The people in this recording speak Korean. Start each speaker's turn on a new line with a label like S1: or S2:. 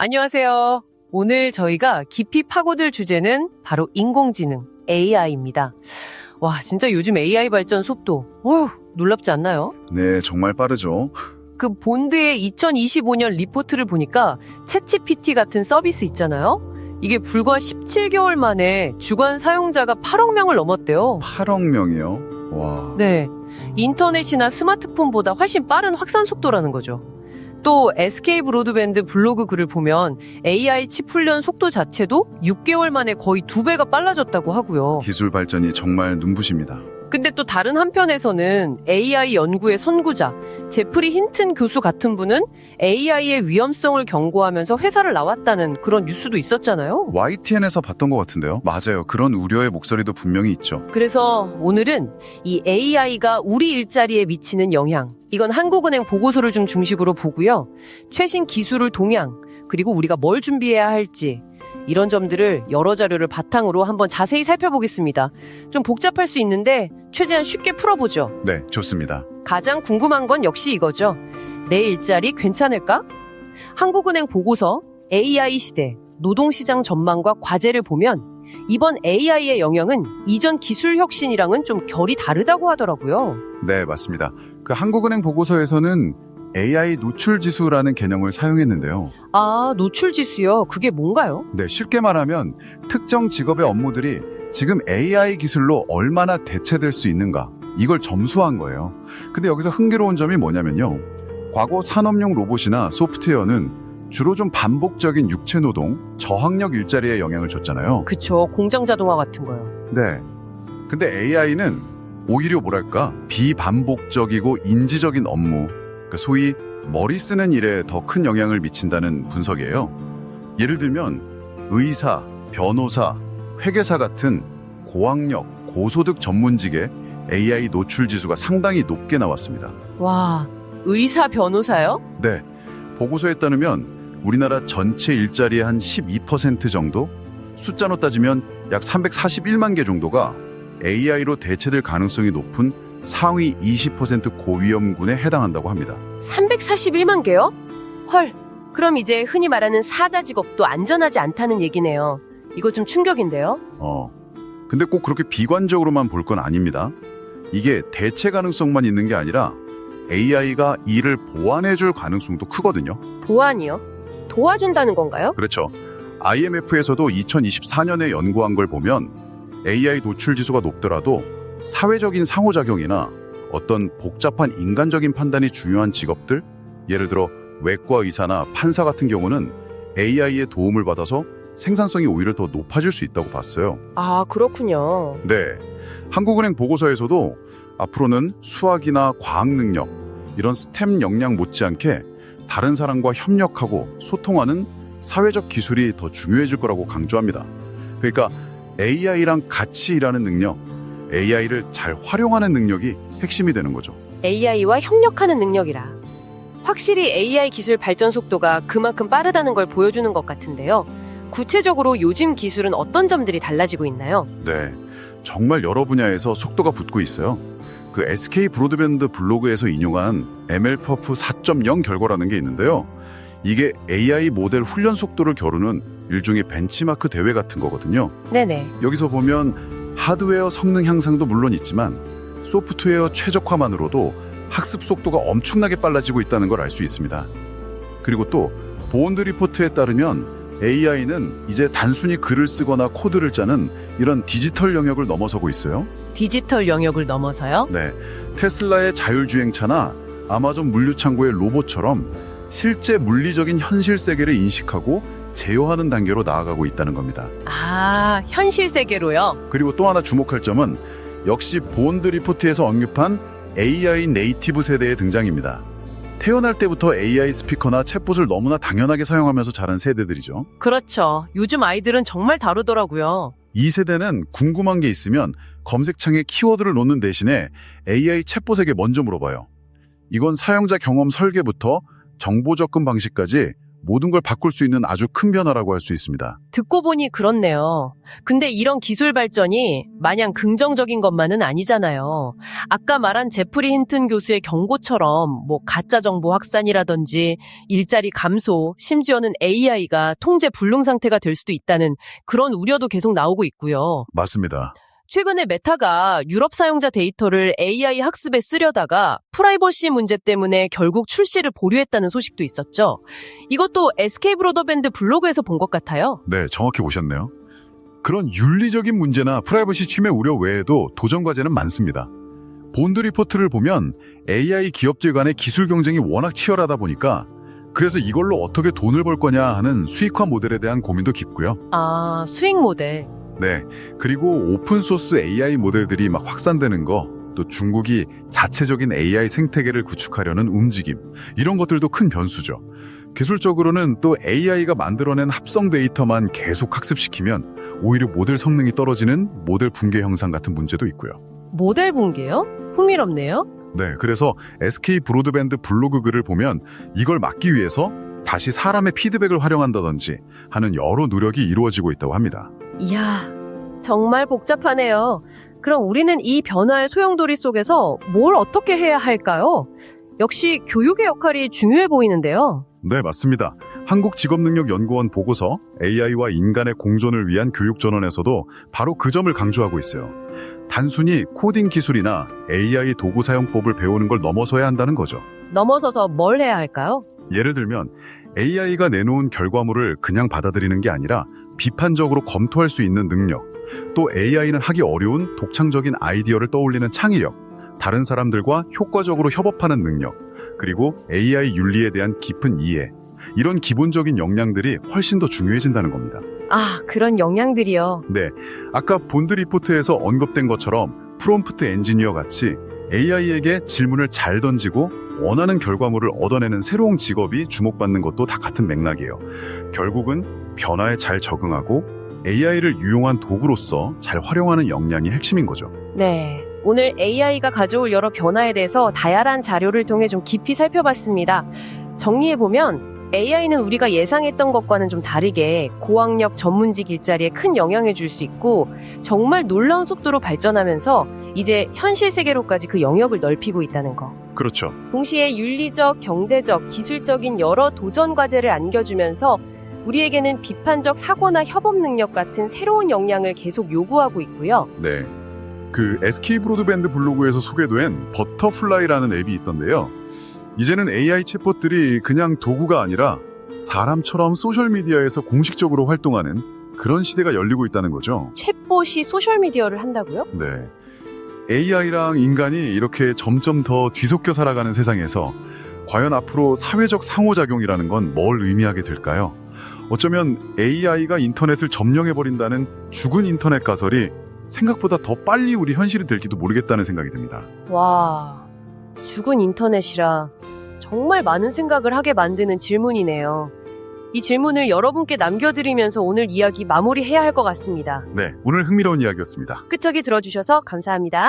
S1: 안녕하세요. 오늘 저희가 깊이 파고들 주제는 바로 인공지능, AI입니다. 와, 진짜 요즘 AI 발전 속도, 놀랍지 않나요?
S2: 네, 정말 빠르죠.
S1: 그 본드의 2025년 리포트를 보니까 챗GPT 같은 서비스 있잖아요. 이게 불과 17개월 만에 주간 사용자가 8억 명을 넘었대요.
S2: 8억 명이요? 와.
S1: 네. 인터넷이나 스마트폰보다 훨씬 빠른 확산 속도라는 거죠. 또 SK 브로드밴드 블로그 글을 보면 AI 칩 훈련 속도 자체도 6개월 만에 거의 2배가 빨라졌다고 하고요.
S2: 기술 발전이 정말 눈부십니다.
S1: 근데 또 다른 한편에서는 AI 연구의 선구자, 제프리 힌튼 교수 같은 분은 AI의 위험성을 경고하면서 회사를 나왔다는 그런 뉴스도 있었잖아요.
S2: YTN에서 봤던 것 같은데요. 맞아요. 그런 우려의 목소리도 분명히 있죠.
S1: 그래서 오늘은 이 AI가 우리 일자리에 미치는 영향, 이건 한국은행 보고서를 좀 중심으로 보고요. 최신 기술을 동향, 그리고 우리가 뭘 준비해야 할지, 이런 점들을 여러 자료를 바탕으로 한번 자세히 살펴보겠습니다. 좀 복잡할 수 있는데 최대한 쉽게 풀어보죠.
S2: 네, 좋습니다.
S1: 가장 궁금한 건 역시 이거죠. 내 일자리 괜찮을까? 한국은행 보고서 AI 시대 노동시장 전망과 과제를 보면 이번 AI의 영향은 이전 기술 혁신이랑은 좀 결이 다르다고 하더라고요.
S2: 네, 맞습니다. 그 한국은행 보고서에서는 AI 노출 지수라는 개념을 사용했는데요.
S1: 아, 노출 지수요? 그게 뭔가요?
S2: 네, 쉽게 말하면 특정 직업의 업무들이 지금 AI 기술로 얼마나 대체될 수 있는가, 이걸 점수한 거예요. 근데 여기서 흥미로운 점이 뭐냐면요. 과거 산업용 로봇이나 소프트웨어는 주로 좀 반복적인 육체 노동, 저항력 일자리에 영향을 줬잖아요.
S1: 그쵸, 공장 자동화 같은 거요.
S2: 네. 근데 AI는 오히려 뭐랄까, 비반복적이고 인지적인 업무, 소위 머리 쓰는 일에 더 큰 영향을 미친다는 분석이에요. 예를 들면 의사, 변호사, 회계사 같은 고학력, 고소득 전문직의 AI 노출 지수가 상당히 높게 나왔습니다.
S1: 와, 의사, 변호사요?
S2: 네, 보고서에 따르면 우리나라 전체 일자리의 한 12% 정도? 숫자로 따지면 약 341만 개 정도가 AI로 대체될 가능성이 높은 상위 20% 고위험군에 해당한다고 합니다.
S1: 341만 개요? 헐, 그럼 이제 흔히 말하는 사자 직업도 안전하지 않다는 얘기네요. 이거 좀 충격인데요?
S2: 근데 꼭 그렇게 비관적으로만 볼 건 아닙니다. 이게 대체 가능성만 있는 게 아니라 AI가 일을 보완해줄 가능성도 크거든요.
S1: 보안이요? 도와준다는 건가요?
S2: 그렇죠. IMF에서도 2024년에 연구한 걸 보면 AI 노출 지수가 높더라도 사회적인 상호작용이나 어떤 복잡한 인간적인 판단이 중요한 직업들, 예를 들어 외과 의사나 판사 같은 경우는 AI의 도움을 받아서 생산성이 오히려 더 높아질 수 있다고 봤어요.
S1: 아, 그렇군요.
S2: 네, 한국은행 보고서에서도 앞으로는 수학이나 과학 능력, 이런 스템 역량 못지않게 다른 사람과 협력하고 소통하는 사회적 기술이 더 중요해질 거라고 강조합니다. 그러니까 AI랑 같이 일하는 능력, AI를 잘 활용하는 능력이 핵심이 되는 거죠.
S1: AI와 협력하는 능력이라. 확실히 AI 기술 발전 속도가 그만큼 빠르다는 걸 보여주는 것 같은데요. 구체적으로 요즘 기술은 어떤 점들이 달라지고 있나요?
S2: 네, 정말 여러 분야에서 속도가 붙고 있어요. 그 SK 브로드밴드 블로그에서 인용한 ML퍼프 4.0 결과라는 게 있는데요. 이게 AI 모델 훈련 속도를 겨루는 일종의 벤치마크 대회 같은 거거든요.
S1: 네네.
S2: 여기서 보면 하드웨어 성능 향상도 물론 있지만 소프트웨어 최적화만으로도 학습 속도가 엄청나게 빨라지고 있다는 걸 알 수 있습니다. 그리고 또 보온드 리포트에 따르면 AI는 이제 단순히 글을 쓰거나 코드를 짜는 이런 디지털 영역을 넘어서고 있어요.
S1: 디지털 영역을 넘어서요?
S2: 네, 테슬라의 자율주행차나 아마존 물류창고의 로봇처럼 실제 물리적인 현실 세계를 인식하고 제어하는 단계로 나아가고 있다는 겁니다.
S1: 아, 현실 세계로요?
S2: 그리고 또 하나 주목할 점은 역시 보온드 리포트에서 언급한 AI 네이티브 세대의 등장입니다. 태어날 때부터 AI 스피커나 챗봇을 너무나 당연하게 사용하면서 자란 세대들이죠.
S1: 그렇죠. 요즘 아이들은 정말 다르더라고요.
S2: 이 세대는 궁금한 게 있으면 검색창에 키워드를 놓는 대신에 AI 챗봇에게 먼저 물어봐요. 이건 사용자 경험 설계부터 정보 접근 방식까지 모든 걸 바꿀 수 있는 아주 큰 변화라고 할 수 있습니다.
S1: 듣고 보니 그렇네요. 근데 이런 기술 발전이 마냥 긍정적인 것만은 아니잖아요. 아까 말한 제프리 힌튼 교수의 경고처럼 가짜 정보 확산이라든지 일자리 감소, 심지어는 AI가 통제 불능 상태가 될 수도 있다는 그런 우려도 계속 나오고 있고요.
S2: 맞습니다.
S1: 최근에 메타가 유럽 사용자 데이터를 AI 학습에 쓰려다가 프라이버시 문제 때문에 결국 출시를 보류했다는 소식도 있었죠. 이것도 SK 브로드밴드 블로그에서 본 것 같아요.
S2: 네, 정확히 보셨네요. 그런 윤리적인 문제나 프라이버시 침해 우려 외에도 도전 과제는 많습니다. 본드 리포트를 보면 AI 기업들 간의 기술 경쟁이 워낙 치열하다 보니까 그래서 이걸로 어떻게 돈을 벌 거냐 하는 수익화 모델에 대한 고민도 깊고요.
S1: 아, 수익 모델.
S2: 네, 그리고 오픈소스 AI 모델들이 막 확산되는 거, 또 중국이 자체적인 AI 생태계를 구축하려는 움직임, 이런 것들도 큰 변수죠. 기술적으로는 또 AI가 만들어낸 합성 데이터만 계속 학습시키면 오히려 모델 성능이 떨어지는 모델 붕괴 현상 같은 문제도 있고요.
S1: 모델 붕괴요? 흥미롭네요.
S2: 네, 그래서 SK 브로드밴드 블로그 글을 보면 이걸 막기 위해서 다시 사람의 피드백을 활용한다든지 하는 여러 노력이 이루어지고 있다고 합니다.
S1: 이야, 정말 복잡하네요. 그럼 우리는 이 변화의 소용돌이 속에서 뭘 어떻게 해야 할까요? 역시 교육의 역할이 중요해 보이는데요.
S2: 네, 맞습니다. 한국직업능력연구원 보고서 AI와 인간의 공존을 위한 교육전원에서도 바로 그 점을 강조하고 있어요. 단순히 코딩 기술이나 AI 도구 사용법을 배우는 걸 넘어서야 한다는 거죠.
S1: 넘어서서 뭘 해야 할까요?
S2: 예를 들면 AI가 내놓은 결과물을 그냥 받아들이는 게 아니라 비판적으로 검토할 수 있는 능력, 또 AI는 하기 어려운 독창적인 아이디어를 떠올리는 창의력, 다른 사람들과 효과적으로 협업하는 능력, 그리고 AI 윤리에 대한 깊은 이해, 이런 기본적인 역량들이 훨씬 더 중요해진다는 겁니다.
S1: 아, 그런 역량들이요.
S2: 네, 아까 본드 리포트에서 언급된 것처럼 프롬프트 엔지니어 같이 AI에게 질문을 잘 던지고 원하는 결과물을 얻어내는 새로운 직업이 주목받는 것도 다 같은 맥락이에요. 결국은 변화에 잘 적응하고 AI를 유용한 도구로서 잘 활용하는 역량이 핵심인 거죠.
S1: 네, 오늘 AI가 가져올 여러 변화에 대해서 다양한 자료를 통해 좀 깊이 살펴봤습니다. 정리해보면 AI는 우리가 예상했던 것과는 좀 다르게 고학력 전문직 일자리에 큰 영향을 줄 수 있고 정말 놀라운 속도로 발전하면서 이제 현실 세계로까지 그 영역을 넓히고 있다는 거.
S2: 그렇죠.
S1: 동시에 윤리적, 경제적, 기술적인 여러 도전 과제를 안겨주면서 우리에게는 비판적 사고나 협업 능력 같은 새로운 역량을 계속 요구하고 있고요.
S2: 네, 그 SK 브로드밴드 블로그에서 소개된 버터플라이라는 앱이 있던데요. 이제는 AI 챗봇들이 그냥 도구가 아니라 사람처럼 소셜미디어에서 공식적으로 활동하는 그런 시대가 열리고 있다는 거죠.
S1: 챗봇이 소셜미디어를 한다고요?
S2: 네, AI랑 인간이 이렇게 점점 더 뒤섞여 살아가는 세상에서 과연 앞으로 사회적 상호작용이라는 건 뭘 의미하게 될까요? 어쩌면 AI가 인터넷을 점령해버린다는 죽은 인터넷 가설이 생각보다 더 빨리 우리 현실이 될지도 모르겠다는 생각이 듭니다.
S1: 와, 죽은 인터넷이라 정말 많은 생각을 하게 만드는 질문이네요. 이 질문을 여러분께 남겨드리면서 오늘 이야기 마무리해야 할 것 같습니다.
S2: 네, 오늘 흥미로운 이야기였습니다.
S1: 끝까지 들어주셔서 감사합니다.